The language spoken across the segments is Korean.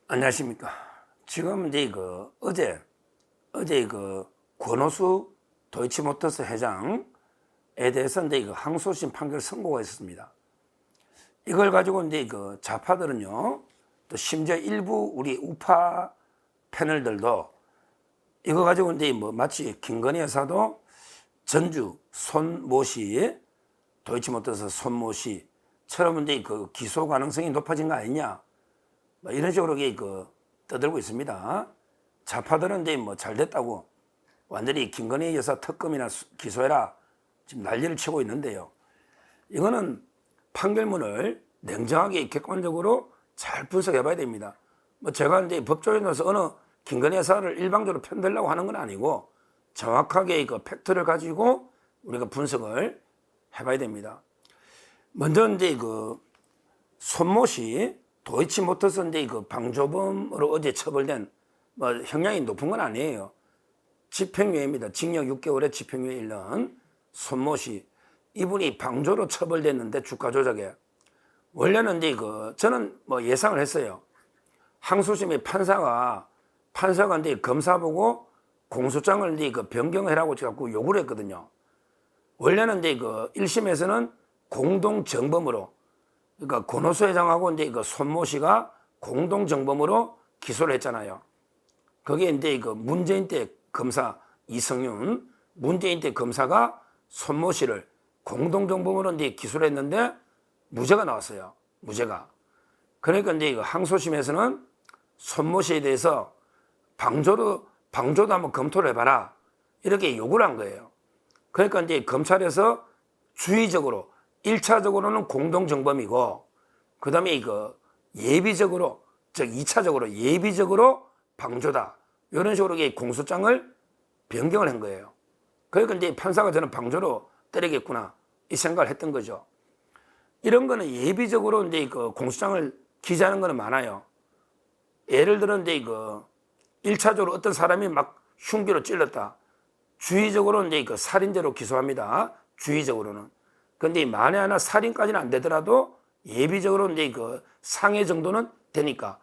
안녕하십니까. 지금 이제 어제 권오수 도이치모터스 회장에 대해서 이제 항소심 판결 선고가 있었습니다. 이걸 가지고 이제 좌파들은요, 또 심지어 일부 우리 우파 패널들도 이거 가지고 이제 마치 김건희 여사도 전주 손모씨, 도이치모터스 손모씨처럼 이제 기소 가능성이 높아진 거 아니냐, 이런 식으로 떠들고 있습니다. 좌파들은 이제 잘 됐다고 완전히 김건희 여사 특검이나 기소해라 지금 난리를 치고 있는데요. 이거는 판결문을 냉정하게 객관적으로 잘 분석해 봐야 됩니다. 제가 이제 법조인으로서 어느 김건희 여사를 일방적으로 편들려고 하는 건 아니고 정확하게 팩트를 가지고 우리가 분석을 해봐야 됩니다. 먼저 이제 손모씨 도이치모터스 이제 방조범으로 어제 처벌된 형량이 높은 건 아니에요. 집행유예입니다. 징역 6개월에 집행유예 1년. 손모씨 이분이 방조로 처벌됐는데 주가 조작에 원래는 이제 저는 예상을 했어요. 항소심의 판사가 이제 검사 보고 공소장을 이제 변경해라고 자꾸 요구를 했거든요. 원래는 이제 1심에서는 공동정범으로, 그러니까 권오수 회장하고 이제 손모씨가 공동정범으로 기소를 했잖아요. 거기에 이제 문재인 때 검사 이성윤, 문재인 때 검사가 손모씨를 공동정범으로 이제 기소를 했는데 무죄가 나왔어요. 무죄가. 그러니까 이제 항소심에서는 손모씨에 대해서 방조도 한번 검토를 해봐라, 이렇게 요구를 한 거예요. 그러니까 이제 검찰에서 주의적으로 1차적으로는 공동정범이고, 그 다음에 예비적으로, 즉 2차적으로 예비적으로 방조다, 이런 식으로 공소장을 변경을 한 거예요. 그러니까 이제 판사가 저는 방조로 때리겠구나, 이 생각을 했던 거죠. 이런 거는 예비적으로 이제 공소장을 기재하는 거는 많아요. 예를 들어 이제 1차적으로 어떤 사람이 막 흉기로 찔렀다. 주의적으로 이제 살인죄로 기소합니다. 주의적으로는. 근데 만에 하나 살인까지는 안 되더라도 예비적으로 이제 상해 정도는 되니까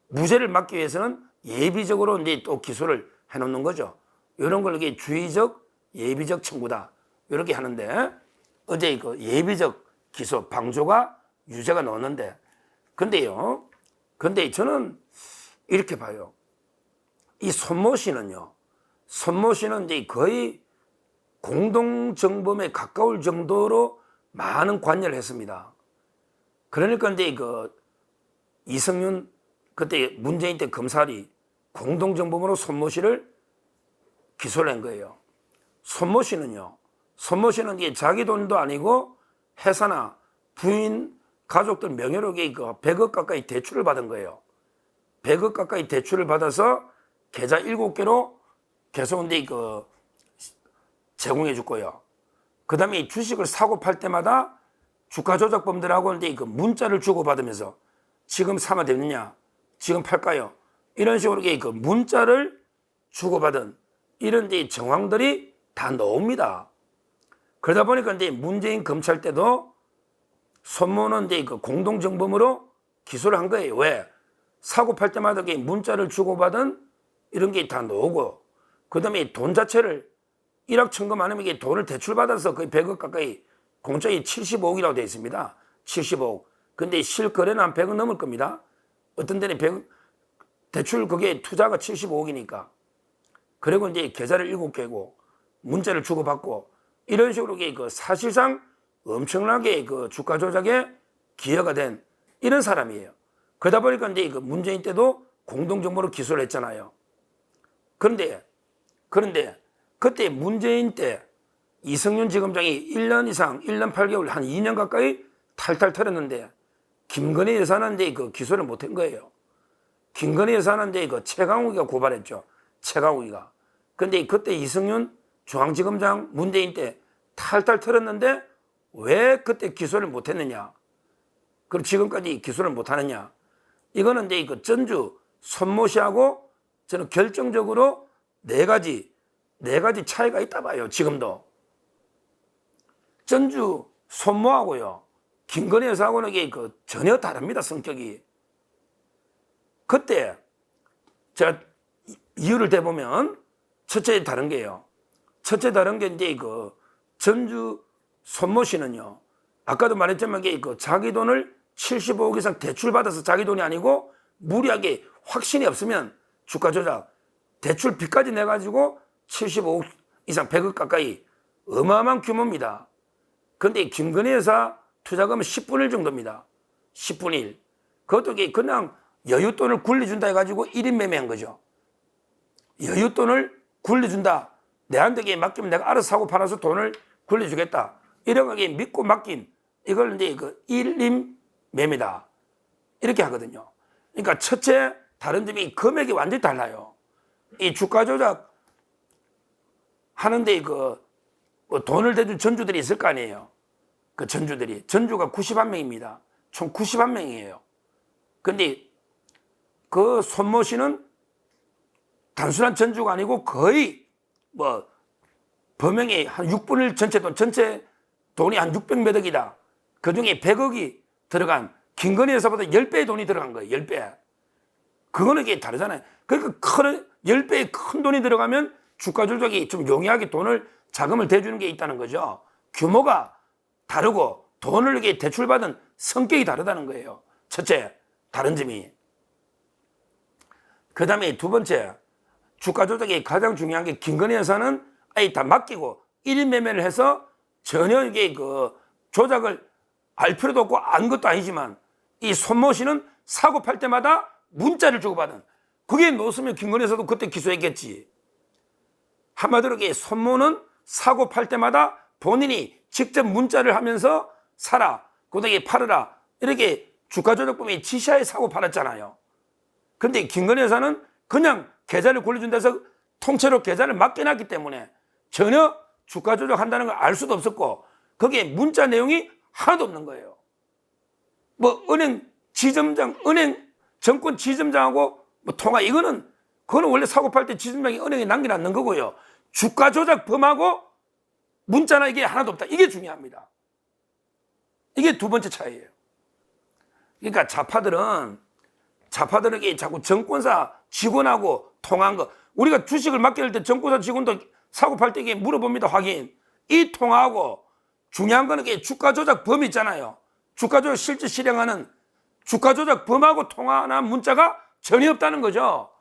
무죄를 막기 위해서는 예비적으로 이제 또 기소를 해놓는 거죠. 이런 걸 이게 주의적, 예비적 청구다, 이렇게 하는데 어제 예비적 기소 방조가 유죄가 나왔는데, 근데 저는 이렇게 봐요. 이 손모씨는요, 손모씨는 이제 거의 공동정범에 가까울 정도로 많은 관여를 했습니다. 그러니까 이제 이성윤, 그때 문재인 때 검찰이 공동정범으로 손모씨를 기소를 한 거예요. 손모씨는 이게 자기 돈도 아니고 회사나 부인, 가족들 명예로 100억 가까이 대출을 받은 거예요. 100억 가까이 대출을 받아서 계좌 7개로 계속 이제 제공해 줄 거예요. 그 다음에 주식을 사고 팔 때마다 주가 조작범들하고 이제 문자를 주고받으면서 지금 사면 되느냐, 지금 팔까요, 이런 식으로 문자를 주고받은 이런 이제 정황들이 다 나옵니다. 그러다 보니까 이제 문재인 검찰 때도 손모는 이제 공동정범으로 기소를 한 거예요. 왜? 사고 팔 때마다 문자를 주고받은 이런 게 다 나오고, 그 다음에 돈 자체를 1억 천금 안 하면 돈을 대출받아서 거의 100억 가까이, 공짜이 75억이라고 되어 있습니다. 75억. 근데 실거래는 한 100억 넘을 겁니다. 어떤 데는 100억, 대출 그게 투자가 75억이니까. 그리고 이제 계좌를 7개고, 문자를 주고받고, 이런 식으로 사실상 엄청나게 주가 조작에 기여가 된 이런 사람이에요. 그러다 보니까 이제 문재인 때도 공동정보로 기소를 했잖아요. 그런데 그때 문재인 때 이성윤 지검장이 1년 이상, 1년 8개월, 한 2년 가까이 탈탈 털었는데 김건희 여사는 이제 기소를 못한 거예요. 김건희 여사는 이제 최강욱이가 고발했죠. 최강욱이가. 근데 그때 이성윤 중앙지검장 문재인 때 탈탈 털었는데 왜 그때 기소를 못했느냐? 그리고 지금까지 기소를 못하느냐? 이거는 이제 전주 손모씨하고 저는 결정적으로 네 가지 차이가 있다 봐요. 지금도 전주 손모하고요, 김건희 여사하고는 이게 전혀 다릅니다. 성격이. 그때 제가 이유를 대보면 첫째 다른 게요. 첫째 다른 게 이제 그 전주 손모 씨는요. 아까도 말했지만 그 자기 돈을 75억 이상 대출받아서 자기 돈이 아니고 무리하게 확신이 없으면 주가 조작, 대출 빚까지 내가지고 75억 이상 100억 가까이 어마어마한 규모입니다. 그런데 김건희 여사 투자금은 10분의 1 정도입니다. 10분의 1. 그것도 그냥 여윳돈을 굴려준다 해가지고 1인 매매한 거죠. 여윳돈을 굴려준다. 내한테 맡기면 내가 알아서 사고 팔아서 돈을 굴려주겠다. 이렇게 믿고 맡긴 이걸 이제 그 1인 매매다. 이렇게 하거든요. 그러니까 첫째 다른 점이 금액이 완전히 달라요. 이 주가 조작 하는데 뭐 돈을 대준 전주들이 있을 거 아니에요. 그 전주들이. 전주가 91명입니다. 총 91명이에요. 근데 그 손모 씨는 단순한 전주가 아니고 거의 뭐 범행이 한 6분의 1 전체 돈이 한 600몇 억이다. 그 중에 100억이 들어간 김건희 여사보다 10배의 돈이 들어간 거예요. 10배. 그거는 이게 다르잖아요. 그러니까 10배의 큰 돈이 들어가면 주가 조작이 좀 용이하게 자금을 대주는 게 있다는 거죠. 규모가 다르고 돈을 이렇게 대출받은 성격이 다르다는 거예요. 첫째, 다른 점이. 그 다음에 두 번째, 주가 조작이 가장 중요한 게 김건희 여사는 아예 다 맡기고 1인 매매를 해서 전혀 이게 그 조작을 알 필요도 없고 안 것도 아니지만 이 손모 씨는 사고 팔 때마다 문자를 주고받은, 그게 놓으면 김건희 여사도 그때 기소했겠지. 한마디로 손모는 사고 팔 때마다 본인이 직접 문자를 하면서 사라, 그다음에 팔아라, 이렇게 주가 조작범이 지시하에 사고 팔았잖아요. 그런데 김건희 여사는 그냥 계좌를 굴려준다 해서 통째로 계좌를 맡겨놨기 때문에 전혀 주가 조작한다는 걸 알 수도 없었고 거기에 문자 내용이 하나도 없는 거예요. 뭐 은행 지점장, 은행 정권 지점장하고 뭐 통화, 그거는 원래 사고 팔 때 지점장이 은행에 남겨놨는 거고요. 주가 조작 범하고 문자나 이게 하나도 없다. 이게 중요합니다. 이게 두 번째 차이예요. 그러니까 좌파들에게 자꾸 정권사 직원하고 통화한 거, 우리가 주식을 맡길 때 정권사 직원도 사고 팔 때 이게 물어봅니다. 확인. 이 통화하고 중요한 거는 주가 조작 범 있잖아요. 주가 조작 실제 실행하는 주가 조작 범하고 통화나 문자가 전혀 없다는 거죠.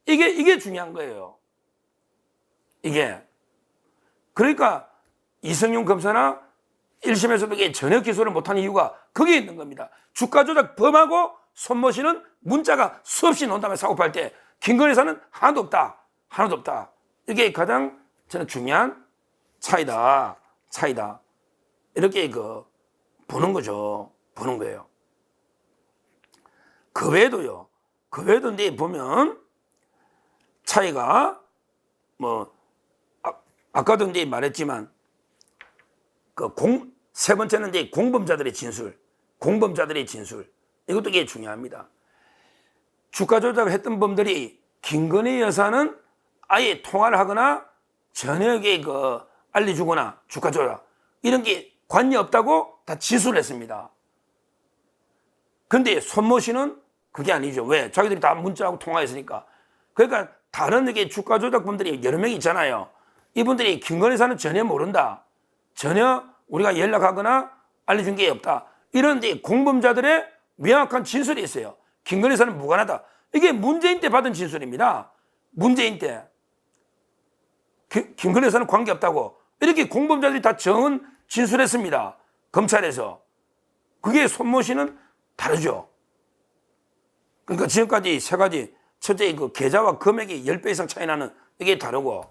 이게 중요한 거예요. 이게. 그러니까 이성윤 검사나 1심에서도 전혀 기소를 못한 이유가 거기에 있는 겁니다. 주가 조작 범하고 손모 씨는 문자가 수없이 논다며 사고 팔 때 김건희 여사는 하나도 없다. 하나도 없다. 이게 가장 저는 중요한 차이다. 이렇게 보는 거죠. 보는 거예요. 그 외에도요. 그 외에도 이제 보면 차이가 아까도 이제 말했지만 세 번째는 이제 공범자들의 진술. 이것도 되게 중요합니다. 주가 조작을 했던 범들이 김건희 여사는 아예 통화를 하거나 전역에 알려주거나 주가 조작 이런 게 관여 없다고 다 진술을 했습니다. 근데 손모 씨는 그게 아니죠. 왜? 자기들이 다 문자하고 통화했으니까. 그러니까 다른 주가 조작범들이 여러 명 있잖아요. 이분들이 김건희 여사는 전혀 모른다. 전혀 우리가 연락하거나 알려준 게 없다. 이런 공범자들의 명확한 진술이 있어요. 김건희 여사는 무관하다. 이게 문재인 때 받은 진술입니다. 문재인 때. 김건희 여사는 관계없다고. 이렇게 공범자들이 다 정은 진술했습니다. 검찰에서. 그게 손모 씨는 다르죠. 그러니까 지금까지 세 가지. 첫째, 계좌와 금액이 10배 이상 차이 나는 이게 다르고.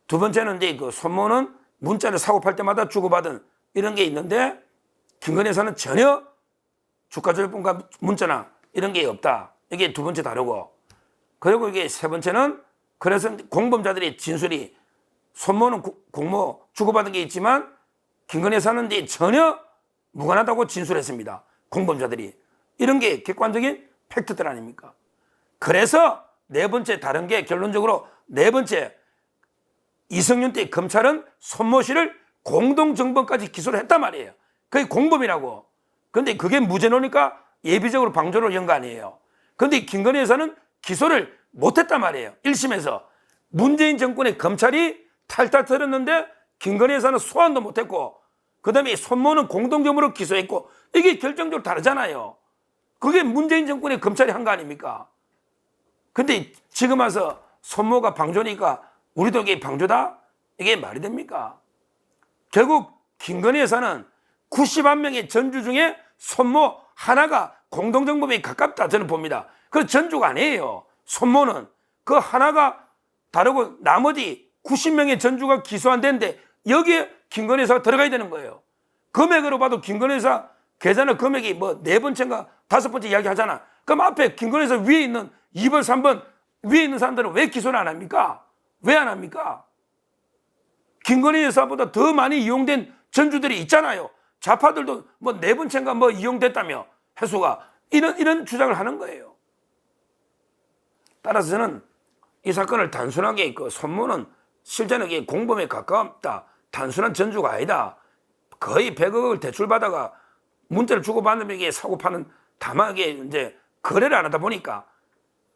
두 번째는 이제 손모는 문자를 사고 팔 때마다 주고받은 이런 게 있는데 김건희 여사는 전혀 주가 조작범과 문자나 이런 게 없다. 이게 두 번째 다르고. 그리고 이게 세 번째는 그래서 공범자들의 진술이 손모는 공모 주고받은 게 있지만 김건희 여사는 이제 전혀 무관하다고 진술했습니다. 공범자들이. 이런 게 객관적인 팩트들 아닙니까? 그래서 네 번째 다른 게 결론적으로 네 번째 이성윤 때 검찰은 손모 씨를 공동정범까지 기소를 했단 말이에요. 그게 공범이라고. 근데 그게 무죄노니까 예비적으로 방조를 연 거 아니에요. 근데 김건희 여사는 기소를 못했단 말이에요. 1심에서 문재인 정권의 검찰이 탈탈 털었는데 김건희 여사는 소환도 못했고, 그 다음에 손모는 공동정모로 기소했고, 이게 결정적으로 다르잖아요. 그게 문재인 정권의 검찰이 한 거 아닙니까? 근데 지금 와서 손모가 방조니까 우리도 이게 방조다? 이게 말이 됩니까? 결국 김건희 여사는 91명의 전주 중에 손모 하나가 공동정범에 가깝다, 저는 봅니다. 그 전주가 아니에요. 손모는 그 하나가 다르고 나머지 90명의 전주가 기소 안 되는데 여기에 김건희 여사가 들어가야 되는 거예요. 금액으로 봐도 김건희 여사 계좌는 금액이 뭐 4번째인가 5번째 이야기 하잖아. 그럼 앞에 김건희 여사 위에 있는 2번, 3번 위에 있는 사람들은 왜 기소를 안 합니까? 왜 안 합니까? 김건희 여사보다 더 많이 이용된 전주들이 있잖아요. 좌파들도 뭐 4번째인가 뭐 이용됐다며, 해수가. 이런 주장을 하는 거예요. 따라서 저는 이 사건을 단순하게 그 손모는 실제는 이게 공범에 가깝다, 단순한 전주가 아니다. 거의 100억을 대출받아가 문자를 주고받으면 이게 사고 파는, 다만 이게 이제 거래를 안 하다 보니까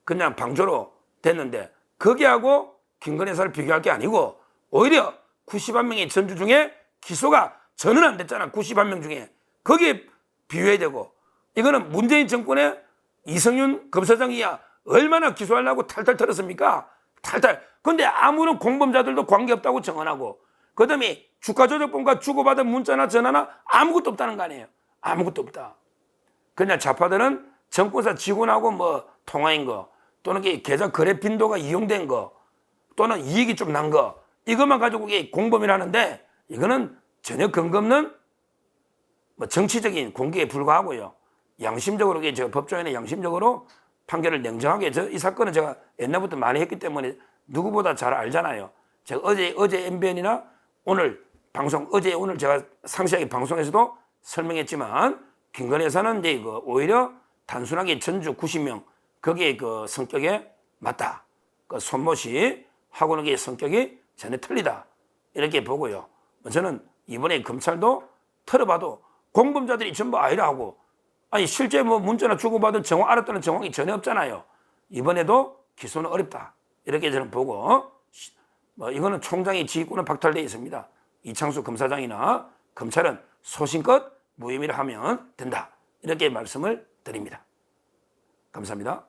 그냥 방조로 됐는데, 거기하고 김건희 여사를 비교할 게 아니고 오히려 91명의 전주 중에 기소가 전혀 안 됐잖아. 91명 중에. 거기에 비교해야 되고, 이거는 문재인 정권의 이성윤 검사장이야 얼마나 기소하려고 탈탈 털었습니까? 탈탈. 근데 아무런 공범자들도 관계없다고 정언하고, 그 다음에 주가조작본과 주고받은 문자나 전화나 아무것도 없다는 거 아니에요. 아무것도 없다. 그냥 좌파들은 정권사 직원하고 뭐 통화인 거, 또는 계좌 거래 빈도가 이용된 거, 또는 이익이 좀 난 거, 이것만 가지고 이게 공범이라는데, 이거는 전혀 근거 없는 뭐 정치적인 공개에 불과하고요. 양심적으로, 제가 법조인의 양심적으로 판결을 냉정하게, 이 사건은 제가 옛날부터 많이 했기 때문에 누구보다 잘 알잖아요. 제가 어제 MBN이나 오늘 방송, 오늘 제가 상세하게 방송에서도 설명했지만, 김건희 여사는 이제 오히려 단순하게 전주 90명, 거기에 그 성격에 맞다. 그 손모 씨 하고는 성격이 전혀 틀리다. 이렇게 보고요. 저는 이번에 검찰도 털어봐도 공범자들이 전부 아니라 하고, 아니 실제 뭐 문자나 주고받은 정황, 알았다는 정황이 전혀 없잖아요. 이번에도 기소는 어렵다. 이렇게 저는 보고, 뭐 이거는 총장의 지휘권은 박탈되어 있습니다. 이창수 검사장이나 검찰은 소신껏 무혐의를 하면 된다. 이렇게 말씀을 드립니다. 감사합니다.